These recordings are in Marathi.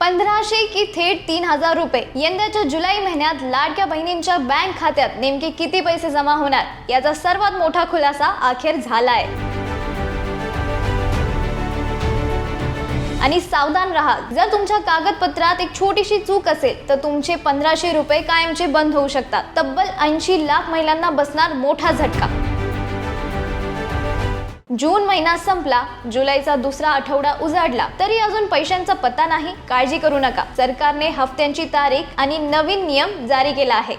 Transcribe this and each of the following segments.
1500 की थेट 3000 रुपये यंदाच्या जुलै महिन्यात लाडक्या बहिणींच्या बँक खात्यात नेमके किती पैसे जमा होणार याचा सर्वात मोठा खुलासा अखेर झालाय। आणि सावधान राहा, जर तुमच्या कागदपत्रात एक छोटीशी चूक असेल तर तुमचे 1500 रुपये कायमचे बंद होऊ शकतात। तब्बल 80 लाख महिलांना बसणार मोठा झटका। जून महिना संपला, जुलैचा दुसरा आठवडा उजाडला तरी अजून पैशांचा पत्ता नाही। काळजी करू नका, सरकारने हफ्त्यांची तारीख आणि नवीन नियम जारी केला आहे।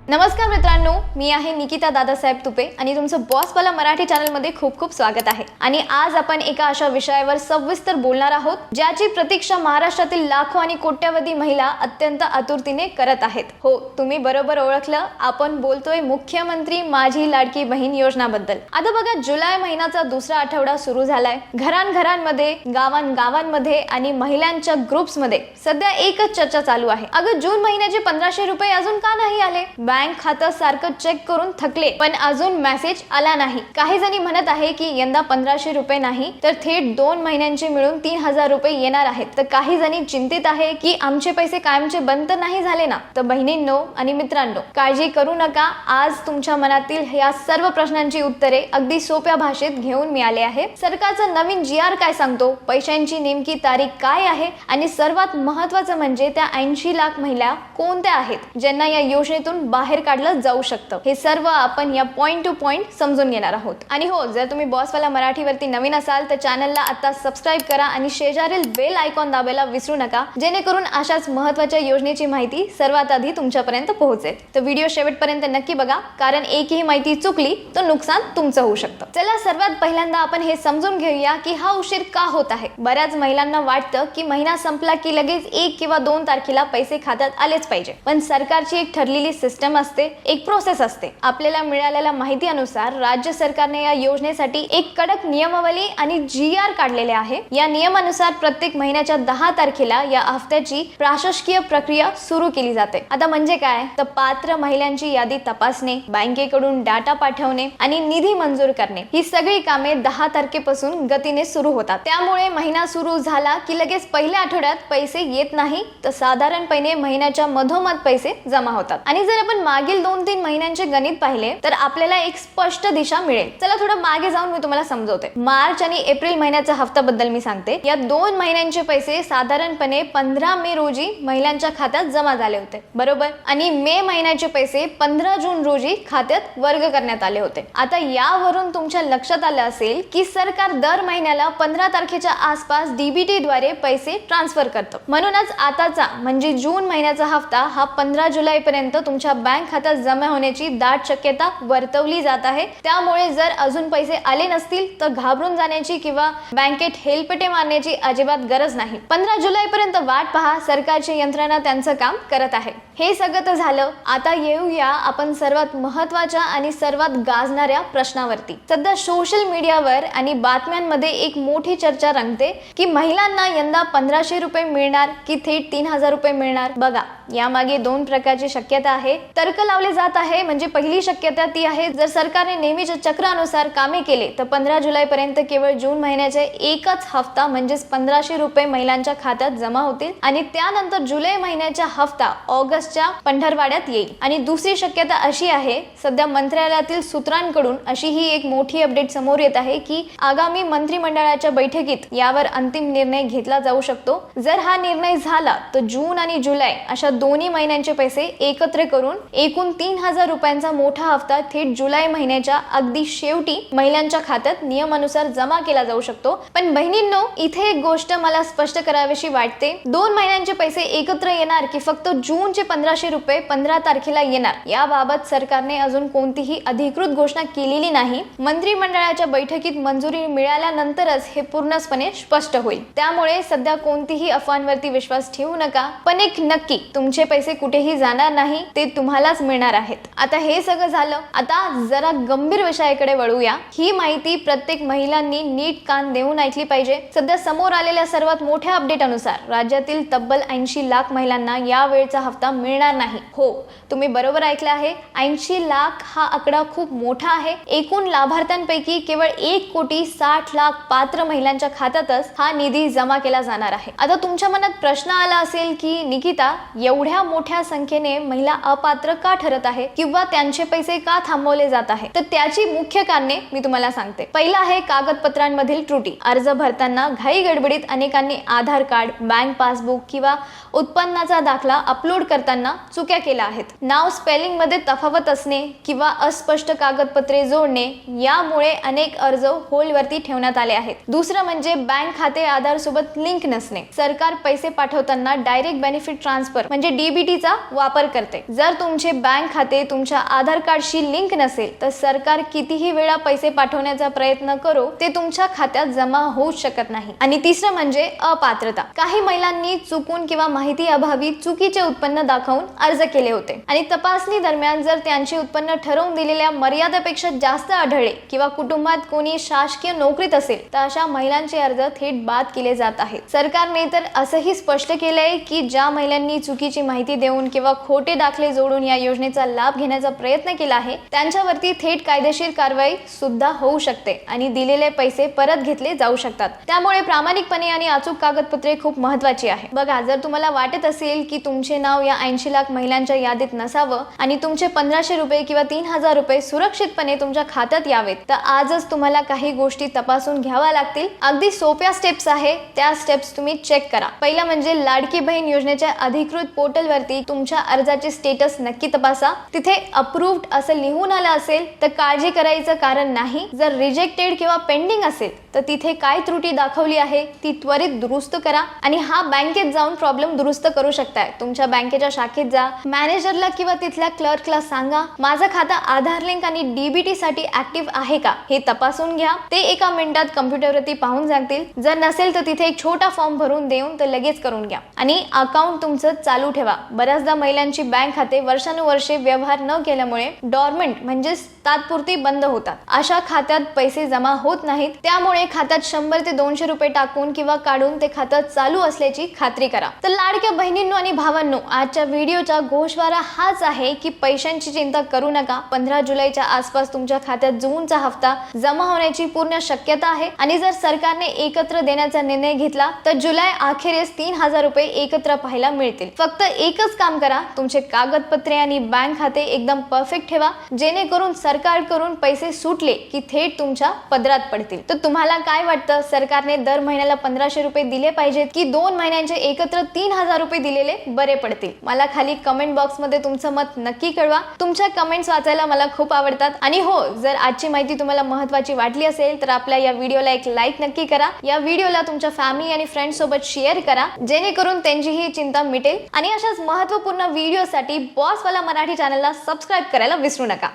नमस्कार मित्रांनो, मी आहे निकिता दादासाहेब तुपे आणि तुमचं बॉसवाला मराठी चॅनल मध्ये खूप खूप स्वागत आहे। आणि आज आपण एका अशा विषयावर सविस्तर बोलणार आहोत ज्याची प्रतीक्षा महाराष्ट्रातील लाखो आणि कोट्यावधी महिला अत्यंत आतुरतेने करत आहेत। हो, तुम्ही बरोबर ओळखलं, आपण बोलतोय मुख्यमंत्री माझी लाडकी बहीण योजनाबद्दल। आता बघा, जुलै महिन्याचा दुसरा आठवडा सुरू झालाय। घरांघरांमध्ये, गावांगावांमध्ये आणि महिलांच्या ग्रुप्समध्ये सध्या एकच चर्चा चालू आहे, अगं जून महिन्याचे 1500 रुपये अजून का नाही आले? बँक खातं सारखं चेक करून थकले पण अजून मेसेज आला नाही। काही जणी म्हणत आहे की यंदा 1500 रुपये नाही तर थेट 2 महिन्यांचे मिळून 3000 रुपये येणार आहेत। तर काही जणी चिंतित आहे की आमचे पैसे कायमचे बंद तर नाही झाले ना? तर बहिणींनो आणि मित्रांनो, काळजी करू नका, आज तुमच्या मनातील या सर्व प्रश्नांची उत्तरे अगदी सोप्या भाषेत घेऊन मी आले आहे। सरकारचा नवीन GR काय सांगतो, पैशांची नेमकी तारीख काय आहे आणि सर्वात महत्त्वाचं म्हणजे त्या 80 लाख महिला कोणत्या आहेत ज्यांना या योजनेतून बाहेर काढलं जाऊ शकतं, हे सर्व आपण या पॉइंट टू पॉइंट समजून घेणार आहोत। आणि हो, जर तुम्ही बॉसवाला मराठीवरती नवीन असाल तर चॅनलला आता सबस्क्राईब करा आणि शेजारील बेल आयकॉन दाबायला विसरू नका, जेणेकरून अशाच महत्त्वाच्या योजनेची माहिती सर्वात आधी तुमच्यापर्यंत पोहोचेल। तर व्हिडिओ शेवटपर्यंत नक्की बघा, कारण एकही माहिती चुकली तर नुकसान तुमचं होऊ शकतं। चला, सर्वात पहिल्यांदा आपण हे समजून घेऊया की हा उशीर का होत आहे। बऱ्याच महिलांना वाटतं की महिना संपला की लगेच 1 किंवा 2 तारखेला पैसे खात्यात आलेच पाहिजे, पण सरकारची एक ठरलेली सिस्टम असते, एक प्रोसेस असते। आपल्याला मिळालेल्या माहिती अनुसार राज्य सरकारने या योजनेसाठी एक कडक नियमावली आणि GR काढलेले आहे। या नियमानुसार प्रत्येक महिन्याच्या 10 तारखेला या हफ्त्याची प्रशासकीय प्रक्रिया सुरू केली जाते। आता म्हणजे काय, तर पात्र महिलांची यादी तपासणे, बँकेकडून डाटा पाठवणे आणि निधी मंजूर करणे, ही सगळी कामे 10 तारखेपासून गतीने सुरू होतात। त्यामुळे महिना सुरू झाला की लगेच पहिल्या आठवड्यात पैसे येत नाही, तर साधारणपणे महिन्याच्या मधोमध पैसे जमा होतात। आणि जर आपण मागील 2-3 महिन्यांचे गणित पाहिले तर आपल्याला एक स्पष्ट दिशा मिळेल। चला थोडं मागे जाऊन मी तुम्हाला समजवते। मार्च आणि एप्रिल महिन्याच्या हफ्त्याबद्दल मी सांगते। या 2 महिन्यांचे पैसे साधारणपणे 15 मे रोजी महिलांच्या खात्यात जमा झाले होते, बरोबर? आणि मे महिन्याचे पैसे 15 जून रोजी खात्यात वर्ग करण्यात आले होते। आता यावरून तुमच्या लक्षात आलं असेल की सरकार दर महिन्याला 15 तारखेच्या आसपास DBT द्वारे पैसे ट्रान्सफर करतं। म्हणूनच आताचा म्हणजे जून महिन्याचा हफ्ता हा 15 जुलै पर्यंत तुमच्या बँक खात्यात जमा होण्याची दाट शक्यता वर्तवली जात आहे। त्यामुळे जर अजून पैसे आले नसतील तर घाबरून जाण्याची किंवा बँकेत हेलपेटे मारण्याची अजिबात गरज नाही। 15 जुलै पर्यंत वाट पहा, सरकारची यंत्रणा त्यांचं काम करत आहे। हे सगळं तर झालं, आता येऊया आपण सर्वात महत्त्वाच्या आणि सर्वात गाजणाऱ्या प्रश्नावरती। सध्या सोशल मीडियावर आणि बातम्यांमध्ये एक मोठी चर्चा रंगते की महिलांना यंदा 1500 रुपये मिळणार की थेट 3000 रुपये मिळणार। बघा, यामागे 2 प्रकारची शक्यता आहे। तर्क लावले जात आहे, म्हणजे पहिली शक्यता ती आहे, जर सरकारने नेहमीच्या चक्रानुसार कामे केले तर 15 जुलै पर्यंत केवळ जून महिन्याचे एकच हफ्ता म्हणजे 1500 रुपये महिलांच्या खात्यात जमा होतील आणि त्यानंतर जुलै महिन्याचा हफ्ता ऑगस्टच्या पंधरवाड्यात येईल। आणि दुसरी शक्यता अशी आहे, सध्या मंत्रालयातील सूत्रांकडून अशी ही एक मोठी अपडेट समोर येत आहे की आगामी मंत्रिमंडळाच्या बैठकीत यावर अंतिम निर्णय घेतला जाऊ शकतो। जर हा निर्णय झाला तर जून आणि जुलै अशा दोन्ही महिन्यांचे पैसे एकत्र करून एकूण 3000 रुपयांचा मोठा हफ्ता थेट जुलै महिन्याच्या अगदी शेवटी महिलांच्या खात्यात नियमानुसार जमा केला जाऊ शकतो। पण बहिणींनो, इथे एक गोष्ट मला स्पष्ट करावीशी वाटते, 2 महिन्यांचे पैसे एकत्र येणार की फक्त जूनचे 1500 रुपये 15 तारखेला येणार, याबाबत सरकारने अजून कोणतीही अधिकृत घोषणा केलेली नाही। मंत्रिमंडळाच्या बैठकीत मंजुरी मिळाल्यानंतरच हे पूर्णपणे स्पष्ट होईल। त्यामुळे सध्या कोणतीही अफवांवरती विश्वास ठेवू नका, पण एक नक्की, तुमचे पैसे कुठेही जाणार नाही, ते तुम्हाला तुम्हालाच मिळणार आहेत। आता हे सगळं झालं, आता जरा गंभीर विषयाकडे वळूया। ही माहिती प्रत्येक महिलांनी नीट कान देऊन ऐकली पाहिजे। सध्या समोर आलेल्या सर्वात मोठ्या अपडेट अनुसार राज्यातील तब्बल 80 लाख महिलांना या वेळचा हप्ता मिळणार नाही। हो, तुम्ही बरोबर ऐकलं आहे, 80 लाख हा आकडा खूप मोठा आहे। एकूण लाभार्थ्यांपैकी केवळ 1,60,00,000 पात्र महिलांच्या खात्यातच हा निधी जमा केला जाणार आहे। आता तुमच्या मनात प्रश्न आला असेल की निकिता, एवढ्या मोठ्या संख्येने महिला अपात्र का ठरत आहे किंवा त्यांचे पैसे का थांबवले जात आहे? तर त्याची मुख्य कारणे मी तुम्हाला सांगते। पहिला आहे कागदपत्रांमधील त्रुटी। अर्ज भरताना घाई गडबडीत अनेकांनी आधार कार्ड, बँक पासबुक किंवा उत्पन्नाचा दाखला अपलोड करताना चुक्या केल्या आहेत। नाव स्पेलिंग मध्ये तफावत असणे किंवा अस्पष्ट कागदपत्रे जोडणे यामुळे अनेक अर्ज होल्डवरती ठेवण्यात आले आहेत। दुसरं म्हणजे बँक खाते आधार सोबत लिंक नसणे। सरकार पैसे पाठवताना डायरेक्ट बेनिफिट ट्रान्सफर म्हणजे DBT चा वापर करते। जर तुमचे बँक खाते तुमच्या आधार कार्डशी लिंक नसेल तर सरकार कितीही वेळा पैसे पाठवण्याचा प्रयत्न करो ते तुमच्या खात्यात जमा होऊ शकत नाही। आणि तिसरं म्हणजे अपात्रता। काही महिलांनी चुकून किंवा माहिती अभावी चुकीचे उत्पन्न दाखवून अर्ज केले होते आणि तपासणी दरम्यान जर त्यांचे उत्पन्न ठरवून दिलेल्या मर्यादेपेक्षा जास्त आढळले किंवा कुटुंबात कोणी शासकीय नोकरीत असेल तर अशा महिलांचे अर्ज थेट बाद केले जात आहेत। सरकारने तर असंही स्पष्ट केलंय की ज्या महिलांनी चुकीची माहिती देऊन किंवा खोटे दाखले जोडून या योजनेचा लाभ घेण्याचा प्रयत्न केला आहे त्यांच्यावरती थेट कायदेशीर कारवाई सुद्धा होऊ शकते आणि दिलेले पैसे परत घेतले जाऊ शकतात। त्यामुळे प्रामाणिकपणे आणि अचूक कागदपत्रे खूप महत्त्वाची आहे। बघा, जर तुम्हाला वाटत असेल की तुमचे नाव या 80 लाख महिलांच्या यादीत नसावं आणि तुमचे 1500 रुपये किंवा 3000 रुपये सुरक्षितपणे तुमच्या खात्यात यावेत तर आजच तुम्हाला काही गोष्टी तपासून घ्याव्या लागतील। अगदी सोप्या स्टेप्स आहे, त्या स्टेप्स तुम्ही चेक करा। पहिला म्हणजे लाडकी बहीण योजनेच्या अधिकृत पोर्टलवरती तुमच्या अर्जाचे स्टेटस नक्की तपासा। तिथे अप्रूव्ड असं लिहून आलं असेल तर काळजी करायचं कारण नाही। जर रिजेक्टेड किंवा पेंडिंग असेल तर तिथे काय त्रुटी दाखवली आहे ती त्वरित दुरुस्त करा आणि हा बँकेत जाऊन प्रॉब्लेम दुरुस्त करू शकताय। तुमच्या बँकेच्या शाखेत जा, मॅनेजरला किंवा तिथल्या क्लर्कला सांगा माझं खातं आधार लिंक आणि DBT साठी ऍक्टिव्ह आहे का हे तपासून घ्या। ते एका मिनिटात कम्प्युटरवरती पाहून सांगतील। जर नसेल तर तिथे एक छोटा फॉर्म भरून देऊन तर लगेच करून घ्या आणि अकाउंट तुमचं चालू ठेवा। बऱ्याचदा महिलांची बँक खाते वर्षानुवर्षे व्यवहार न केल्यामुळे डॉर्मंट म्हणजे तात्पुरती बंद होतात। अशा खात्यात पैसे जमा होत नाहीत, त्यामुळे खात्यात 100 ते 200 रुपये टाकून किंवा काढून ते खातं चालू असल्याची खात्री करा। तर लाडक्या बहिणींनो आणि भावांनो, आजच्या व्हिडिओचा गोषवारा हाच आहे की पैशांची चिंता करू नका। 15 जुलैच्या आसपास तुमच्या खात्यात जूनचा हप्ता जमा होण्याची पूर्ण शक्यता आहे आणि जर सरकारने एकत्र देण्याचा निर्णय घेतला तर जुलै अखेरीस 3000 रुपये एकत्र पाहायला मिळतील। फक्त एकच काम करा, तुमचे कागदपत्रे आणि बँक खाते एकदम परफेक्ट ठेवा जेणेकरून सरकारकडून पैसे सुटले की थेट तुमच्या पदरात पडतील। तर तुम्हाला काय वाटतं, सरकारने दर महिन्याला 1500 रुपये दिले पाहिजेत की 2 महिन्यांचे एकत्र 3000 रुपये दिलेले बरे पडतील? मला खाली कमेंट बॉक्स मध्ये तुमचं मत नक्की कळवा। तुमच्या कमेंट्स वाचायला मला खूप आवडतात। आणि हो, जर आजची माहिती तुम्हाला महत्त्वाची वाटली असेल तर आपल्या या व्हिडिओला एक लाईक नक्की करा। या व्हिडिओला तुमच्या फॅमिली आणि फ्रेंड्स सोबत शेअर करा जेणेकरून त्यांचीही चिंता मिटेल। आणि अशाच महत्त्वपूर्ण व्हिडिओसाठी बॉसवाला मराठी चॅनलला सबस्क्राईब करायला विसरू नका।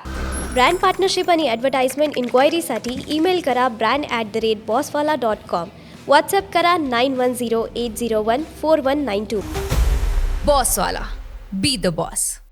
ब्रँड पार्टनरशिप आणि ॲडव्हर्टाइजमेंट इन्क्वायरीसाठी ईमेल करा brand@bosswala.com। व्हॉट्सअप करा 9108014192। बॉसवाला, बी द बॉस।